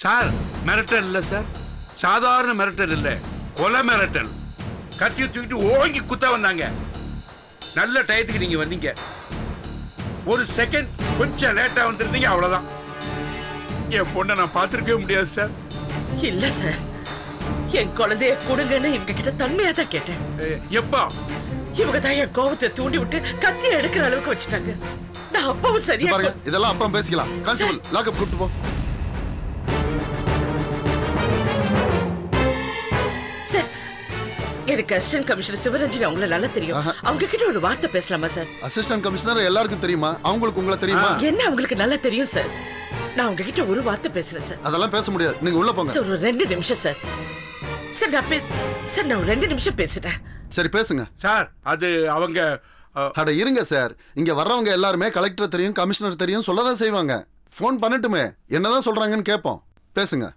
Sir மிரட்டல் இல்லை sir, சாதாரண மிரட்டல் இல்லை, கொலை மிரட்டல். கத்தியை தூக்கிட்டு ஓங்கி குத்த வந்தாங்க. நல்ல டயத்துக்கு நீங்க வந்தீங்க. ஒரு செகண்ட் கொஞ்சம் லேட்டா வந்திருந்தீங்க, அவ்வளவுதான். என் பொண்ணை நான் பார்த்துருக்கவே முடியாது சார். இல்ல சார், என் குழந்தைய கொடுங்கன்னு இவங்க கிட்ட தன்மையா தான் கேட்டேன். எப்பா? இவங்க தான் என் கோபத்தை தூண்டி விட்டு கத்தியை எடுக்கிற அளவுக்கு வச்சுட்டாங்க. நான் அப்பவும் சரியா பாருங்க, இதெல்லாம் அப்புறம் பேசிக்கலாம். கான்ஸ்டபிள் லாக்அப் கூட்டு போ. சார், எனக்கு அசிஸ்டன்ட் கமிஷனர் சிவரஞ்சனி அவங்கள நல்லா தெரியும். அவங்க கிட்ட ஒரு வார்த்தை பேசலாமா சார்? அசிஸ்டன்ட் கமிஷனர் எல்லாருக்கும் தெரியுமா? அவங்களுக்கு உங்களை தெரியுமா? என்ன அவங்களுக்கு நல்லா தெரியும் சார். நான் அவங்க கிட்ட ஒரு வார்த்தை பேசுறேன் சார். அதெல்லாம் பேச முடியாது, நீங்க உள்ள போங்க. சார் ஒரு 2 நிமிஷம் சார். சார் நான் ஒரு 2 நிமிஷம் பேசுறேன். சரி பேசுங்க சார். அது அவங்க அட இருங்க சார். இங்க வர்றவங்க எல்லாருமே கலெக்டர் தெரியும், கமிஷனர் தெரியும் சொல்லதான் செய்வாங்க. போன் பண்ணட்டுமே, என்னதான் சொல்றாங்கன்னு கேட்போம். பேசுங்க.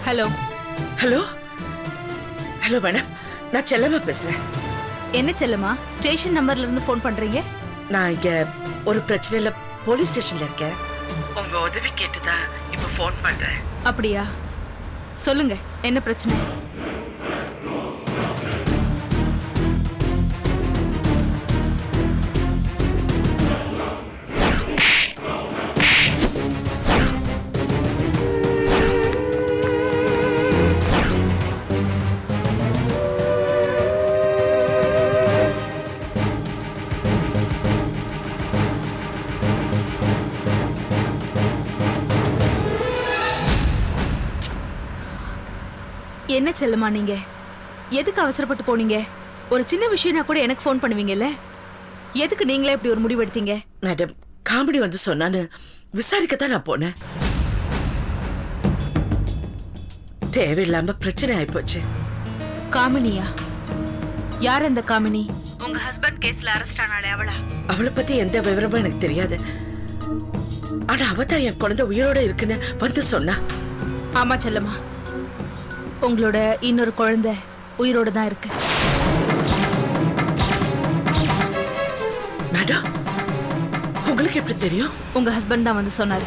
ஹலோ ஹலோ ஹலோ மேடம், நான் செல்லம்மா பேசுறேன். என்ன செல்லம்மா, ஸ்டேஷன் நம்பர்ல இருந்து ஃபோன் பண்றீங்க? நான் இங்க ஒரு பிரச்சனையில போலீஸ் ஸ்டேஷன்ல இருக்கேன். உங்க உதவி கேட்டுதான் இப்ப ஃபோன் பண்றேன். அப்படியா, சொல்லுங்க என்ன பிரச்சனை? என்ன செல்லம்மா நீங்க எதுக்கு அவசரப்பட்டு போனீங்க? ஒரு சின்ன விஷயம்னா கூட எனக்கு ஃபோன் பண்ணுவீங்கல்ல, எதுக்கு நீங்களே இப்படி ஒரு முடிவு எடுத்தீங்க? மேடம், காமெடி வந்து சொன்னான்னு விசாரிக்கத்தான் நான் போனேன். தேவையில்லாம பிரச்சனை ஆயிப்போச்சு. காமினியா? யார் அந்த காமினி? உங்க ஹஸ்பண்ட் கேஸ்ல அரெஸ்ட் ஆனாலே அவளா? அவளை பத்தி எந்த விவரமும் எனக்கு தெரியாது. ஆனா அவ தான் என் குழந்தை உயிரோட இருக்குன்னு வந்து சொன்னா. ஆமா செல்லம்மா, உங்களோட இன்னொரு குழந்தை உயிரோட தான் இருக்கு. மேடம், உங்களுக்கு எப்படி தெரியும்? உங்க ஹஸ்பண்ட் தான் வந்து சொன்னாரு.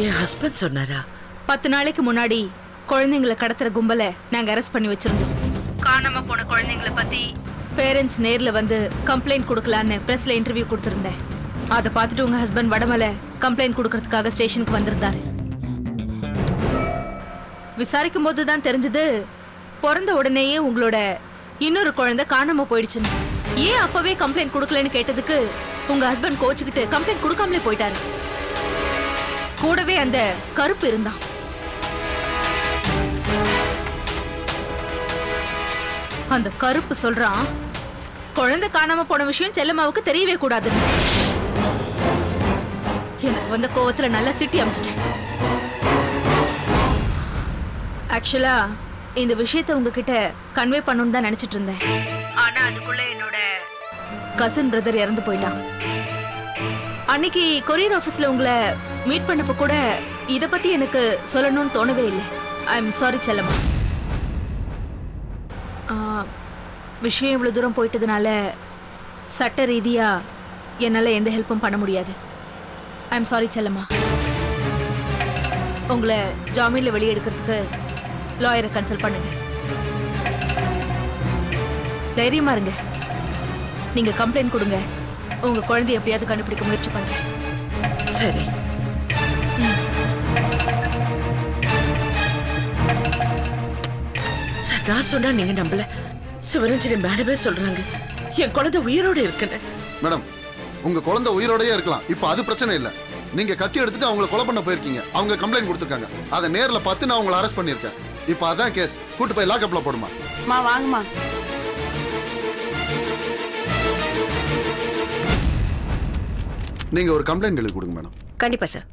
என் ஹஸ்பண்ட் சொன்னாரா? 10 நாளைக்கு முன்னாடி குழந்தைங்களை கடத்துற கும்பலை நாங்க அரெஸ்ட் பண்ணி வச்சிருந்தோம். காணாம போன குழந்தைங்களை பத்தி பேரண்ட்ஸ் நேர்ல வந்து கம்ப்ளைண்ட் கொடுக்கலான்னு பிரஸ்ல இன்டர்வியூ கொடுத்திருந்தேன். அதை பார்த்துட்டு உங்க ஹஸ்பண்ட் வடமலை கம்ப்ளைண்ட் கொடுக்கறதுக்காக ஸ்டேஷனுக்கு வந்திருந்தாரு. விசாரிக்கும் போது தான் தெரிஞ்சது, பிறந்த உடனேயே உங்களோட இன்னொரு குழந்தை காணாம போயிடுச்சுன்னு. ஏன் அப்பவே கம்ப்ளைண்ட் கொடுக்கலன்னு கேட்டதுக்கு உங்க ஹஸ்பண்ட் கோச்சுக்கிட்டு கம்ப்ளைண்ட் கொடுக்காமலே போயிட்டாரு. கூடவே அந்த கருப்பு இருந்தான். அந்த கருப்பு சொல்றான், குழந்தை காணாம போன விஷயம் செல்லம்மாவுக்கு தெரியவே கூடாதுன்னு. எனக்கு வந்த கோவத்துல நல்லா திட்டி அமிச்சிட்டேன். ஆக்சுவலா இந்த விஷயத்தை உங்ககிட்ட கன்வே பண்ணணும்னு தான் நினைச்சிட்டு இருந்தேன். ஆனா அதுக்குள்ள என்னோட கசின் பிரதர் இறந்து போயிட்டான். அன்னைக்கு கொரியர் ஆபீஸ்ல உங்களை மீட் பண்ணப்ப கூட இத பத்தி எனக்கு சொல்லணும்னு தோணவே இல்லை. ஐ எம் சாரி செல்லம்மா. விஷயம் இவ்வளவு தூரம் போயிட்டதுனால சட்ட ரீதியா என்னால எந்த ஹெல்ப்பும் பண்ண முடியாது. ஐ எம் சாரி செல்லம்மா. உங்களை ஜாமீன்ல வெளியே எடுக்கிறதுக்கு லாயரை கன்சல்ட் பண்ணுங்க. தைரியமா இருங்க. நீங்க கம்ப்ளைண்ட் கொடுங்க. உங்க குழந்தைய எப்படியாவது கண்டுபிடிக்க முயற்சி பண்ணுங்க. சரி. சார், நான் சொன்னா நீங்க நம்பல. சிவரஞ்சனி மேடமே சொல்றாங்க என் குழந்தை உயிரோட இருக்குன்னு. மேடம், உங்க குழந்தை உயிரோடயே இருக்கலாம். இப்போ அது பிரச்சனை இல்லை. நீங்க கத்தி எடுத்துட்டு அவங்களை கொலை பண்ண போயிருக்கீங்க. அவங்க கம்ப்ளைண்ட் கொடுத்துருக்காங்க. அதை நேர்ல பார்த்து நான் உங்களை அரெஸ்ட் பண்ணியிருக்கேன். இப்போ அதான் கேஸ். கூட்டு போய் லாக்அப்ல போடுமா. வாங்கம்மா. நீங்க ஒரு கம்ப்ளைண்ட் எழுதி கொடுங்க மேடம். கண்டிப்பா சார்.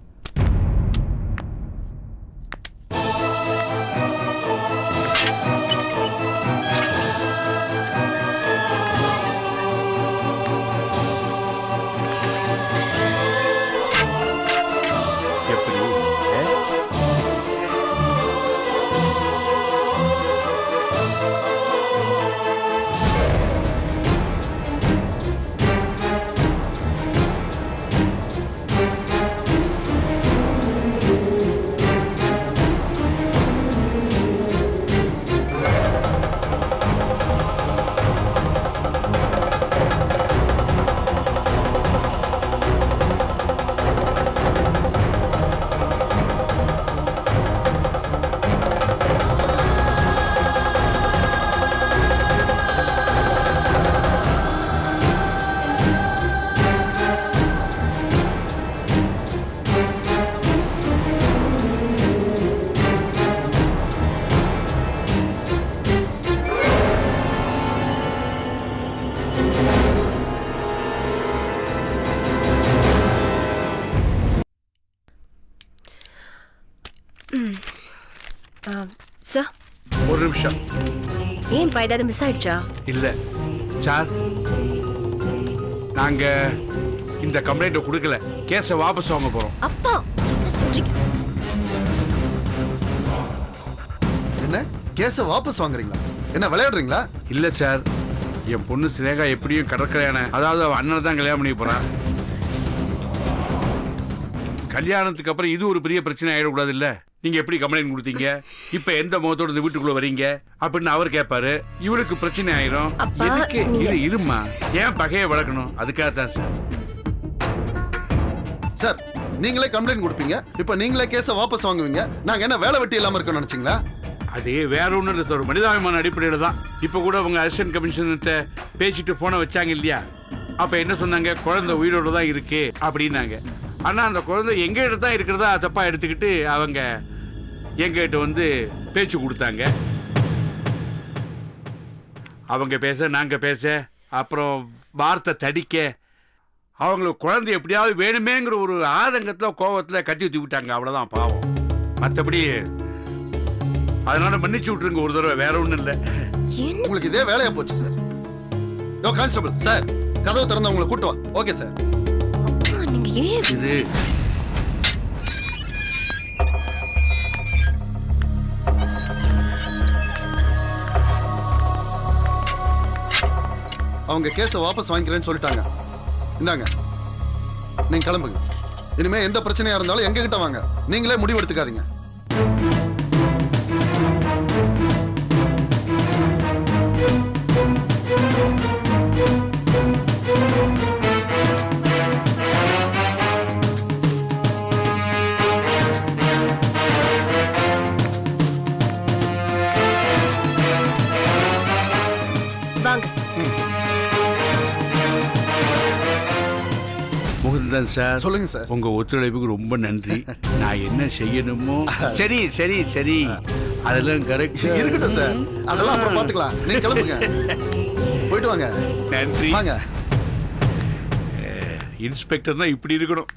சார் ஒரு நிமிஷம். ஏன் ஏதாவது மிஸ் ஆயிடுச்சா? இல்ல சார், நாங்க இந்த கம்ப்ளைண்ட்டை கொடுக்கல, கேஸை வாபஸ் வாங்க போறோம். அப்பா என்ன சொல்றீங்க? என்ன கேஸை வாபஸ் வாங்குறீங்களா? என்ன விளையாடுறீங்களா? இல்ல சார், என் பொண்ணு சினேகா எப்படியும் கடற்கரையான, அதாவது அவன் அண்ணனை தான் கல்யாணம் பண்ணி போறான். கல்யாணத்துக்கு அப்புறம் இது ஒரு பெரிய பிரச்சனை ஆயிடக்கூடாது இல்ல. நீங்க எப்படி கம்ப்ளைண்ட் கொடுத்தீங்க, இப்ப எந்த முகத்தோட இந்த வீட்டுக்குள்ள வரீங்க அப்படின்னு அவர் கேட்பாரு. இவளுக்கு பிரச்சனை ஆயிரும். எதுக்கு இது? இருமா, ஏன் பகையை வளர்க்கணும்? அதுக்காக தான் சார். சார் நீங்களே கம்ப்ளைண்ட் கொடுப்பீங்க, இப்ப நீங்களே கேஸை வாபஸ் வாங்குவீங்க. நாங்க என்ன வேலை வெட்டி இல்லாம இருக்கோம்னு நினைச்சீங்களா? அதே வேற ஒன்றும் இல்லை சார், மனிதாபிமான அடிப்படையில் தான். இப்போ கூட அவங்க அசிஸ்டன்ட் கமிஷனர்கிட்ட பேசிட்டு போனை வச்சாங்க இல்லையா? அப்போ என்ன சொன்னாங்க, குழந்தை உயிரோடு தான் இருக்கு அப்படின்னாங்க. ஆனால் அந்த குழந்தை எங்ககிட்ட தான் இருக்கிறதா தப்பாக எடுத்துக்கிட்டு அவங்க எங்ககிட்ட வந்து பேச்சு கொடுத்தாங்க. அவங்க பேச, நாங்கள் பேச, அப்புறம் வார்த்தை தடிக்க, அவங்களுக்கு குழந்தை எப்படியாவது வேணுமேங்கிற ஒரு ஆதங்கத்தில் கோபத்தில் கத்தி ஊற்றி விட்டாங்க. அவ்வளோதான் பாவம். மற்றபடி அதனால மன்னிச்சு விட்டுருங்க ஒரு தடவை, வேற ஒன்றும் இல்லை. உங்களுக்கு இதே வேலையா போச்சு சார். யோ கான்ஸ்டபிள் சார், கதவு திறந்து உங்களை கூட்டு வா. Okay sir. அப்பா நீங்க ஏன் இது அவங்க கேஸை வாபஸ் வாங்கிக்கிறேன்னு சொல்லிட்டாங்க. இந்தாங்க, நீங்க கிளம்புங்க. இனிமே எந்த பிரச்சனையா இருந்தாலும் எங்க கிட்ட வாங்க, நீங்களே முடிவு எடுத்துக்காதீங்க. வாங்க? முகுந்தன் சார், சொல்லுங்க சார். உங்க ஒத்துழைப்புக்கு ரொம்ப நன்றி. நான் என்ன செய்யணுமோ சரி சரி சரி அதெல்லாம் கரெக்ட் இருக்கட்டும் சார், அதெல்லாம் அப்புறம் பாத்துக்கலாம். நீங்க கிளம்புங்க, போயிட்டு வாங்க. நன்றி. வாங்க. இன்ஸ்பெக்டர்னா இப்படி இருக்கணும்.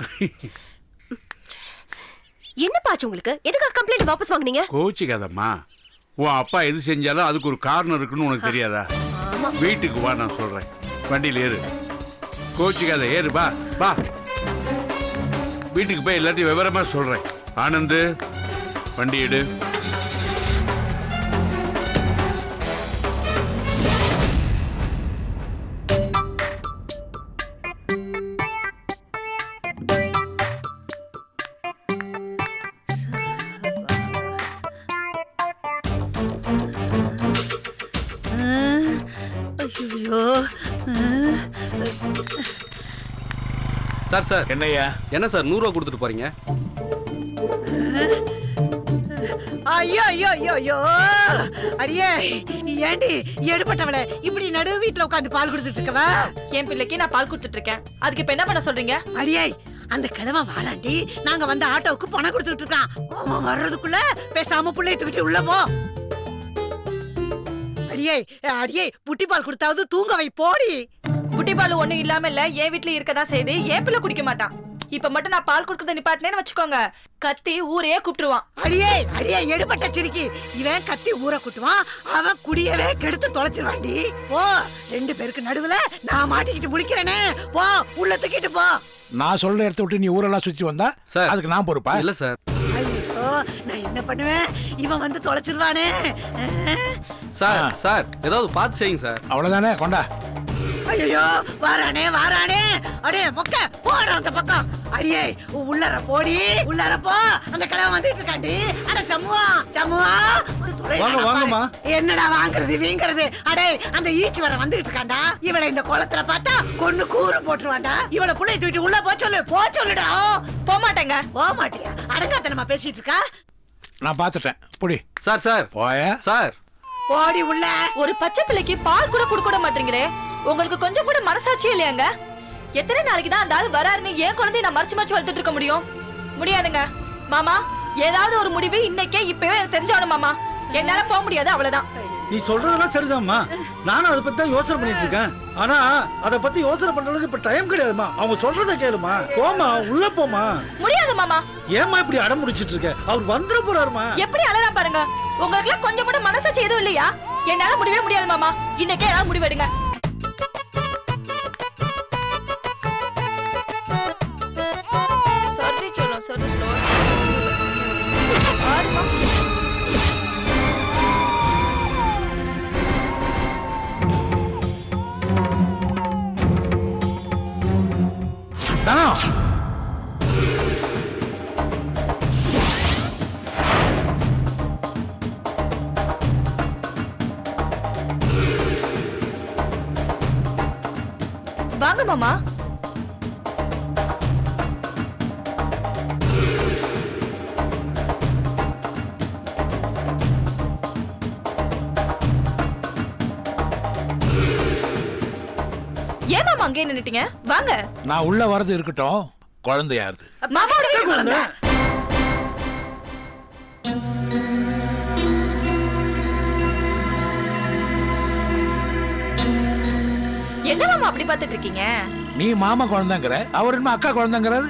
என்ன பாச்சு உங்களுக்கு? எதுக்கு கம்ப்ளைண்ட் வாபஸ் வாங்குனீங்க? கோச்சிக்காதம்மா, உன் அப்பா எது செஞ்சாலும் அதுக்கு ஒரு காரணம் இருக்குன்னு உனக்கு தெரியாதா? வீட்டுக்கு வா, நான் சொல்றேன். வண்டியில் ஏறு, கோச்சிக்காத, ஏறு, வா வா. வீட்டுக்கு போய் எல்லாத்தையும் விவரமா சொல்றேன். ஆனந்து, வண்டி எடு. சார் சார், என்னய்யா? என்ன சார் 100 ரூபா கொடுத்துட்டு போறீங்க? ஐயோ ஐயோ ஐயோ ஐயோ, அடியே ஏண்டி எடுபட்டவளே, இப்படி நடு வீட்டுல உட்காந்து பால் கொடுத்துட்டு இருக்கவா? என் பிள்ளைக்கு நான் பால் கொடுத்துட்டு இருக்கேன், அதுக்கு இப்ப என்ன பண்ண சொல்றீங்க? அடியே, அந்த கிழவன் வாராண்டி, நாங்க வந்த ஆட்டோவுக்கு பணம் கொடுத்துட்டு இருக்கான். அவன் வர்றதுக்குள்ள பேசாம பிள்ளைய தூக்கிட்டு உள்ள போ. அடியே அடியே, புட்டி பால் கொடுத்தாவது தூங்க வை, போடி. புட்டி பால் ஒண்ணும் இல்லாம இல்ல, என் வீட்டுல இருக்கதான் செய்து, என் பிள்ளை குடிக்க மாட்டான். இப்ப மட்டும் நான் பால் கொடுக்கறத நிப்பாட்டினேன்னு வச்சுக்கோங்க, கத்தி ஊரையே கூப்பிட்டுருவான். அடியே அடியே, எடுபட்ட சிரிக்கி, இவன் கத்தி ஊரை கூட்டுவான், அவன் குடியவே கெடுத்து தொலைச்சிருவாண்டி. போ, 2 பேருக்கு நடுவுல நான் மாட்டிக்கிட்டு முடிக்கிறேனே, போ, உள்ள தூக்கிட்டு போ. நான் சொல்ற இடத்த விட்டு நீ ஊரெல்லாம் சுத்தி வந்தா சார், அதுக்கு நான் பொறுப்பா? இல்ல சார். ஐயோ, நான் என்ன பண்ணுவேன், இவன் வந்து தொலைச்சிருவானே. சார் சார், ஏதாவது பார்த்து செய்யுங்க சார். அவ்வளவுதானே, கொண்டா. ஐயோ, வாரானே வாரானே, அடே மொக்க போற அந்த பக்கம். அடியே உள்ளார போடி, உள்ளார போ, அந்த கிழவன் வந்துட்டு இருக்காண்டி. அட சம்முவா சம்முவா, வாங்க, வாங்கம்மா. என்னடா வாங்குறது வீங்கிறது? அடே அந்த ஈச்சி வர வந்துட்டு இருக்காண்டா, இவளை இந்த குளத்துல பார்த்தா கொன்னு கூறு போட்டுருவாண்டா. இவளை புள்ளைய தூக்கிட்டு உள்ள போ சொல்லு, போ சொல்லுடா. போக மாட்டேங்க. போக மாட்டியா? அடங்காத்தனமா பேசிட்டு இருக்கா. நான் பாத்துட்டேன், புடி. சார் சார், போய சார். போடி உள்ள. ஒரு பச்சை பிள்ளைக்கு பால் கூட கொடுக்க மாட்டீங்களே, உங்களுக்கு கொஞ்சம் கூட மனசாட்சி இல்லையாங்க? எத்தனை நாளைக்கு தான் அந்த ஆள் வராருன்னு என் குழந்தைய நான் மறைச்சு மறைச்சு வளர்த்துட்டு இருக்க முடியும்? முடியாதுங்க மாமா, ஏதாவது ஒரு முடிவு இன்னைக்கே இப்பவே எனக்கு தெரிஞ்சாகணும் மாமா. என்னால போக முடியாது, அவ்வளவுதான். நீ சொல்றதெல்லாம் சரிதான்மா. நானும் அதை பத்தி தான் யோசனை பண்ணிட்டு இருக்கேன். ஆனா அதை பத்தி யோசனை பண்றதுக்கு இப்ப டைம் கிடையாதுமா. அவங்க சொல்றத கேளுமா. போமா, உள்ள போமா. முடியாது மாமா. ஏமா இப்படி அடம் முடிச்சிட்டு இருக்க? அவர் வந்துட போறாருமா. எப்படி அழலாம் பாருங்க. உங்களுக்கு கொஞ்சம் கூட மனசாட்சி எதுவும் இல்லையா? என்னால முடியவே முடியாது மாமா. இன்னைக்கே ஏதாவது முடிவெடுங்க. சரி சொல்லும், சரி சொல்லும். வாங்க மாமா. ஏன் மாமா அங்கே நின்னுட்டீங்க? வாங்க. நான் உள்ள வரது இருக்கட்டும். குழந்தை யாருது? மாமாவோட குழந்தை. என்ன மாமா அப்படி பார்த்துட்டு இருக்கீங்க? நீ மாமா குழந்தைங்கிற, அவர் என்ன அக்கா குழந்தைங்கிறாரு.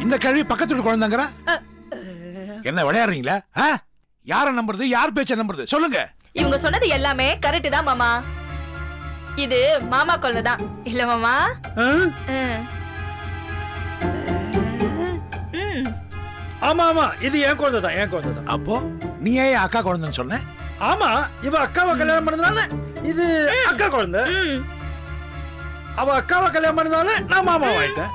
இந்த கேள்வி பக்கத்து வீட்டு குழந்தைங்கிற. என்ன விளையாடுறீங்களா? யார நம்புறது, யார் பேச்ச நம்புறது சொல்லுங்க. இவங்க சொன்னது எல்லாமே கரெக்ட் தான் மாமா. இது மாமா குழந்தை தான் இல்ல மாமா? ஆமா ஆமா, இது என் குழந்தை தான், என் குழந்தை தான். அப்போ நீ ஏன் அக்கா குழந்தைன்னு சொன்ன? ஆமா, இவ அக்காவை கல்யாணம் பண்ணதுனால இது அக்கா குழந்தை. அவ அக்காவை கல்யாணம் பண்ணதுனால நான் மாமா ஆயிட்டேன்.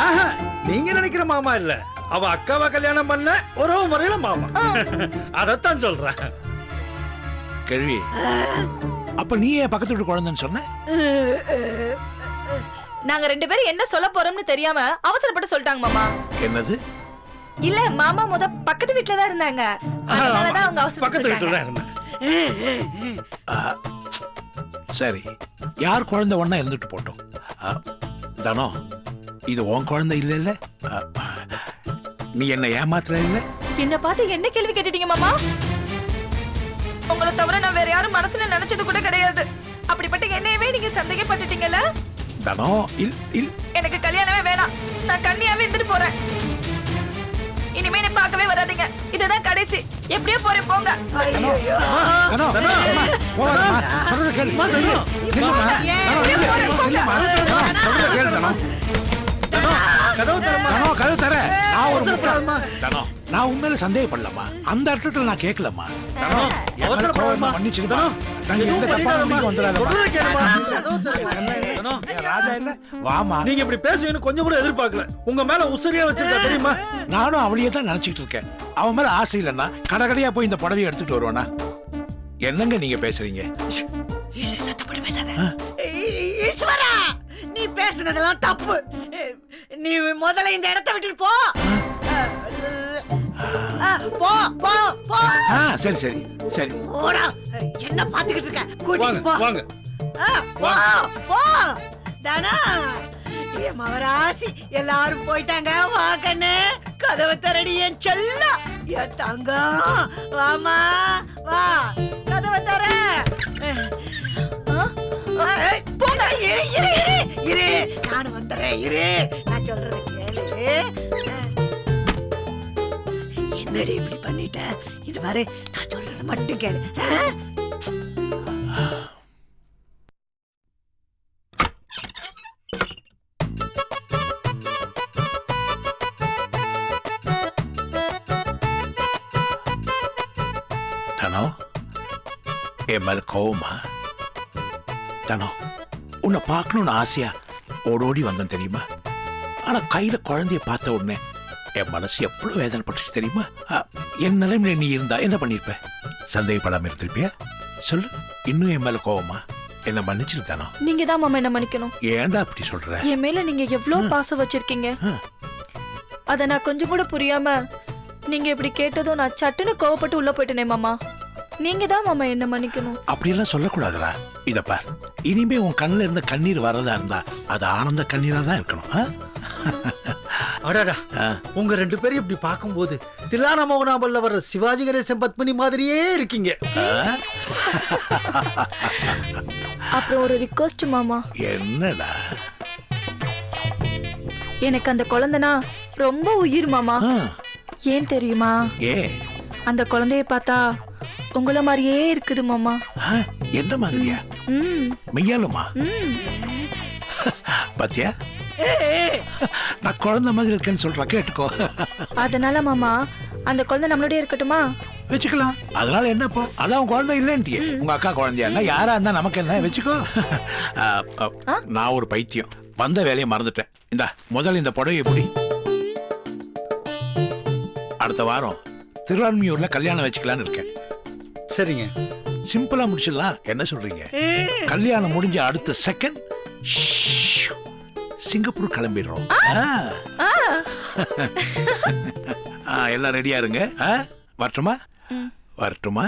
ஆஹா, நீங்க நினைக்கிற மாமா இல்ல. அவ அக்காவை கல்யாணம் பண்ண ஒரு முறையில மாமா. அதத்தான் சொல்றேன். கேள்வி, அப்ப நீ ஏன் பக்கத்து வீட்டு குழந்தைன்னு சொன்ன? நாங்க ரெண்டு பேரும் என்ன சொல்ல போறோம்னு தெரியாம அவசரப்பட்டு சொல்லிட்டாங்க மாமா. என்னது? இல்ல மாமா முத பக்கத்து வீட்ல தான் இருந்தாங்க. அதனாலதான் அவங்க பக்கத்து வீட்டுல அவசரப்பட்டு தான் இருந்தேன். சரி, யார் குழந்தை ஒண்ணா இருந்துட்டு போட்டோம். தானோ, இது உன் குழந்தை இல்ல இல்ல? நீ என்ன ஏமாத்துற இல்ல? என்ன பார்த்து என்ன கேள்வி கேட்டுட்டீங்க மாமா? உங்களை தவிர நான் வேற யாரும் மனசுல நினைச்சது கூட கிடையாது. அப்படிப்பட்ட என்னையவே நீங்க சந்தேகப்பட்டுட்டீங்கல்ல? தானோ, இல் இல் எனக்கு கல்யாணமே வேணாம். நான் கன்னியாவே இருந்துட்டு போறேன். இனிமே என்ன பார்க்கவே வராதீங்க. இதுதான் கடைசி. எப்படியோ போறேன், போங்க. தானோ, தானோ, அம்மா, போகாதம்மா. சொல்றத கேளு. நில்லுமா. தானோ, நில்லுமா. சொல்றத கேளு தானோ. கதவு தரமா. தானோ, கதவு தர. நான் ஒரு அவசரப்படாதம்மா. தானோ, நான் உண்மையில சந்தேகப்படலாமா? அந்த அர்த்தத்துல நான் கேட்கலம்மா. தானோ, அவசரப்படாதம்மா. மன்னிச்சுக்கோ. நான் எந்த தப்பான முடிவுக்கு வந்துடாதம்மா. சொல்றத கேளுமா. கதவு தரமா. ராஜா இல்ல, வாமா. நீங்க இப்படி பேசுவீங்கன்னு கொஞ்சம் கூட எதிர்பார்க்கல. உங்க மேல உசரியா வச்சிருக்கா தெரியுமா? நானும் அவளையே தான் நினைச்சிட்டு இருக்கேன். அவன் மேல ஆசை இல்லைன்னா கடகடையா போய் இந்த புடவையை எடுத்துட்டு வருவானா? என்னங்க நீங்க பேசுறீங்க? சத்தப்பட்டு பேசாத. ஈஸ்வரா, நீ பேசுனதெல்லாம் தப்பு. நீ முதல்ல இந்த இடத்தை விட்டுட்டு போ. போ போ போ. சரி சரி சரி. போடா. என்ன பாத்துக்கிட்டு இருக்க? கூட்டிட்டு போ. வாங்க. போ போ. தானா, என் மவராசி எல்லாரும் போயிட்டாங்க. வா கண்ணு, கதவை திறடி என் செல்லம், என் தங்கம். வாமா வா, கதவை தர. போங்க. இரு இரு இரு இரு, நான் வந்துடுறேன். இரு, நான் சொல்றத கேளு. என்னடி இப்படி பண்ணிட்ட? இது மாதிரி நான் சொல்றத மட்டும் கேளு. தானோ, என் மேல கோவமா? தானோ, உன்னை பார்க்கணும்னு ஆசையா ஓடோடி வந்தேன் தெரியுமா? ஆனா கையில குழந்தைய பார்த்த உடனே என் மனசு எவ்வளவு வேதனைப்பட்டுச்சு தெரியுமா? என் நிலைமையில நீ இருந்தா என்ன பண்ணிருப்ப? சந்தேகப்படாம இருந்திருப்பியா? சொல்லு. இன்னும் என் மேல கோவமா? என்ன மன்னிச்சிரு தானோ. நீங்க தான் மாமா என்ன மன்னிக்கணும். ஏன்டா அப்படி சொல்ற? என் மேல நீங்க எவ்வளவு பாசம் வச்சிருக்கீங்க. அத நான் கொஞ்சம் கூட புரியாம நீங்க இப்படி கேட்டதும் நான் சட்டுன்னு கோவப்பட்டு உள்ள போயிட்டேனே மாமா. நீங்க தான் மாமா என்ன மன்னிக்கணும். அப்படியெல்லாம் சொல்லக்கூடாதுடா. இத பார், இனிமே உன் கண்ணுல இருந்த கண்ணீர் வரதா இருந்தா அது ஆனந்த கண்ணீரா தான் இருக்கணும். அடாடா உங்க 2 பேரும் இப்படி பார்க்கும்போது தில்லானா மோகனாபல்ல வர்ற சிவாஜி கணேசன் பத்மினி மாதிரியே இருக்கீங்க. அப்புறம் ஒரு ரிக்வெஸ்ட் மாமா. என்னடா? எனக்கு அந்த குழந்தைனா ரொம்ப உயிர் மாமா. ஏன் தெரியுமா? ஏ அந்த குழந்தைய பார்த்தா உங்கள மாதிரியே இருக்குது மாமா. எந்த மாதிரியா? மெய்யாலுமா? பாத்தியா, நான் குழந்தை மாதிரி இருக்கேன்னு சொல்ற, கேட்டுக்கோ. அதனால மாமா அந்த குழந்தை நம்மளோடய இருக்கட்டுமா? வச்சுக்கலாம். அதனால என்னப்போ, அதான் குழந்தை இல்லைன்ட்டியே. உங்க அக்கா குழந்தையா இருந்தா யாரா இருந்தா நமக்கு என்ன, வச்சுக்கோ. நான் ஒரு பைத்தியம், வந்த வேலையை மறந்துட்டேன். இந்தா முதல்ல இந்த புடவை எப்படி, அடுத்த வாரம் திருவான்மியூர்ல கல்யாணம் வச்சுக்கலான்னு இருக்கேன். சரிங்க, சிம்பிளா முடிச்சிடலாம். என்ன சொல்றீங்க? கல்யாணம் முடிஞ்ச அடுத்த செகண்ட் சிங்கப்பூர் கிளம்பிடுறோம். எல்லாம் ரெடியா இருங்க. வரட்டுமா? வரட்டுமா?